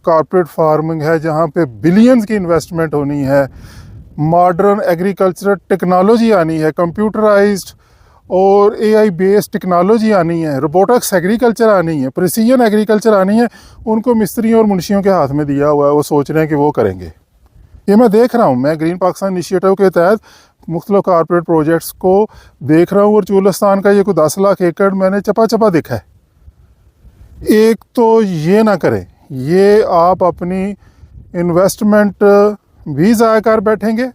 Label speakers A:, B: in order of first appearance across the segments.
A: Corporate farming है जहाँ पे बिलियंस की इन्वेस्टमेंट होनी है, मॉडर्न एग्रीकल्चरल टेक्नोलॉजी आनी है, कंप्यूटराइज्ड और एआई बेस्ड टेक्नोलॉजी आनी है, रोबोटिक्स एग्रीकल्चर आनी है, प्रिसीजन एग्रीकल्चर आनी है, उनको मिस्त्रियों और मुंशियों के हाथ में दिया हुआ है। वो सोच रहे हैं कि वो करेंगे। ये मैं देख रहा हूँ, मैं ग्रीन पाकिस्तान इनिशिएटिव के तहत मुख्तलिफ कॉर्पोरेट प्रोजेक्ट्स को देख रहा हूँ और चूलिस्तान का ये कोई 10 लाख एकड़ मैंने चपा चपा देखा है। एक तो ये ना करें, ये आप अपनी इन्वेस्टमेंट भी ज़ाया कर बैठेंगे।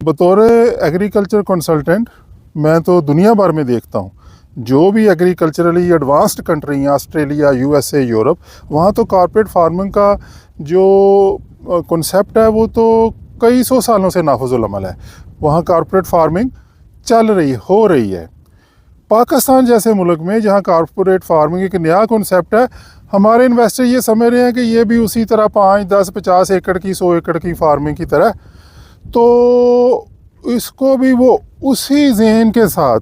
A: बतौर एग्रीकल्चर कंसल्टेंट मैं तो दुनिया भर में देखता हूँ, जो भी एग्रीकल्चरली एडवांस्ड कंट्री हैं, ऑस्ट्रेलिया, यूएसए, यूरोप, वहाँ तो कॉर्पोरेट फार्मिंग का जो कॉन्सेप्ट है वो तो कई सौ सालों से नाफिजुल अमल है। वहाँ कॉर्पोरेट फार्मिंग हो रही है। पाकिस्तान जैसे मुल्क में जहाँ कॉर्पोरेट फार्मिंग एक नया कॉन्सेप्ट है, हमारे इन्वेस्टर ये समझ रहे हैं कि ये भी उसी तरह 5, 10, 50 एकड़ की, 100 एकड़ की फार्मिंग की तरह, तो इसको भी वो उसी ज़हन के साथ,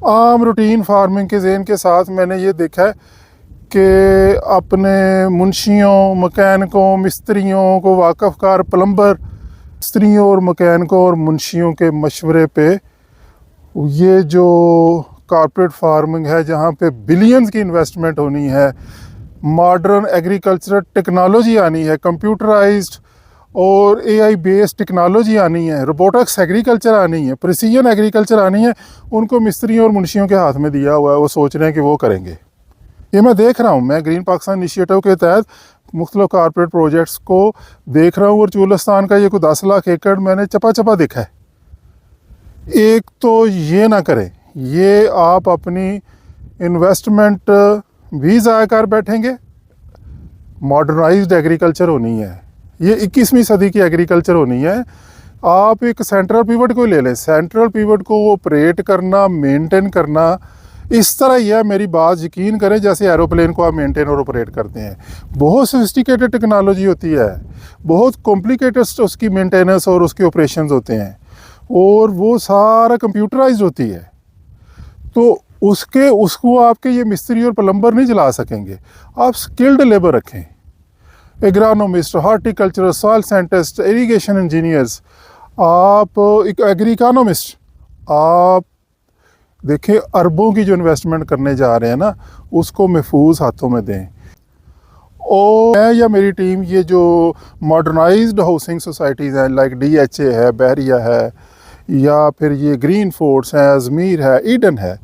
A: आम रूटीन फार्मिंग के ज़हन के साथ मैंने ये देखा है कि अपने मुंशियों, मकैनिकों, मिस्त्रियों को वाकफ़कार, प्लम्बर, मिस्त्रियों और मकैनिकों और मुंशियों के मशवरे पे ये जो कॉर्पोरेट फार्मिंग है जहाँ पे बिलियंस की इन्वेस्टमेंट होनी है, मॉडर्न एग्रीकल्चरल टेक्नोलॉजी आनी है, कंप्यूटराइज्ड और एआई बेस्ड टेक्नोलॉजी आनी है, रोबोटिक्स एग्रीकल्चर आनी है, प्रिसीजन एग्रीकल्चर आनी है, उनको मिस्त्रियों और मुंशियों के हाथ में दिया हुआ है। वो सोच रहे हैं कि वो करेंगे। ये मैं देख रहा हूँ, मैं ग्रीन पाकिस्तान इनिशिएटिव के तहत मुख्तलिफ कॉर्पोरेट प्रोजेक्ट्स को देख रहा हूँ और चूलिस्तान का ये कोई 10 लाख एकड़ मैंने चपा चपा देखा है। एक तो ये ना करें, ये आप अपनी इन्वेस्टमेंट भी ज़ाया कर बैठेंगे। मॉडर्नाइज्ड एग्रीकल्चर होनी है, ये 21वीं सदी की एग्रीकल्चर होनी है। आप एक सेंट्रल पिवट को ले लें, सेंट्रल पिवट को ऑपरेट करना, मेंटेन करना इस तरह ही है, मेरी बात यकीन करें, जैसे एरोप्लेन को आप मेंटेन और ऑपरेट करते हैं। बहुत सोफिस्टिकेटेड टेक्नोलॉजी होती है, बहुत कॉम्प्लिकेटेड उसकी मेंटेनेंस और उसके ऑपरेशंस होते हैं, और वो सारा कंप्यूटराइज्ड होती है। तो उसको आपके ये मिस्त्री और प्लम्बर नहीं चला सकेंगे। आप स्किल्ड लेबर रखें, agronomist, horticulture, soil scientist, irrigation engineers, आप एक एग्री इकोनॉमिस्ट। आप देखें, अरबों की जो इन्वेस्टमेंट करने जा रहे हैं ना, उसको महफूज हाथों में दें। और मैं या मेरी टीम ये जो मॉडर्नाइज्ड हाउसिंग सोसाइटीज़ हैं, लाइक DHA है, बहरिया है, या फिर ये ग्रीन फोर्ट्स हैं, अजमीर है, ईडन है,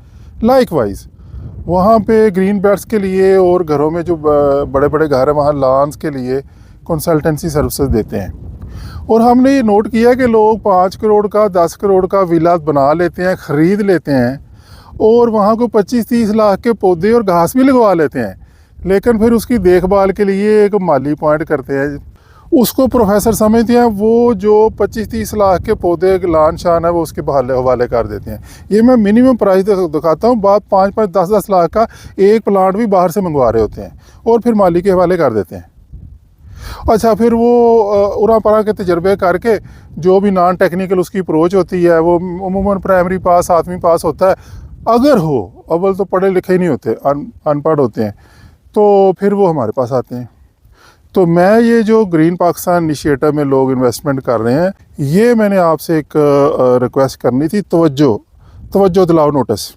A: लाइकवाइज वहाँ पे ग्रीन बेल्ट्स के लिए और घरों में जो बड़े बड़े घर हैं वहाँ लॉन्स के लिए कंसल्टेंसी सर्विसेज देते हैं। और हमने ये नोट किया कि लोग 5 करोड़ का, 10 करोड़ का विला बना लेते हैं, ख़रीद लेते हैं, और वहाँ को 25-30 लाख के पौधे और घास भी लगवा लेते हैं, लेकिन फिर उसकी देखभाल के लिए एक माली पॉइंट करते हैं, उसको प्रोफेसर समझते हैं। वो जो 25-30 लाख के पौधे लान शान है वो उसके हवाले कर देते हैं। ये मैं मिनिमम प्राइस दिखाता हूँ, बात 5-5, 10-10 लाख का एक प्लांट भी बाहर से मंगवा रहे होते हैं और फिर माली के हवाले कर देते हैं। अच्छा, फिर वो उरा परा के तजर्बे करके जो भी नॉन टेक्निकल उसकी अप्रोच होती है, वो उमूमन प्राइमरी पास, 7वीं पास होता है, अगर हो, अव्वल तो पढ़े लिखे ही नहीं होते, अनपढ़ होते हैं, तो फिर वो हमारे पास आते हैं। तो मैं ये जो ग्रीन पाकिस्तान इनिशिएटिव में लोग इन्वेस्टमेंट कर रहे हैं, ये मैंने आपसे एक रिक्वेस्ट करनी थी, तवज्जो दिलाओ नोटिस।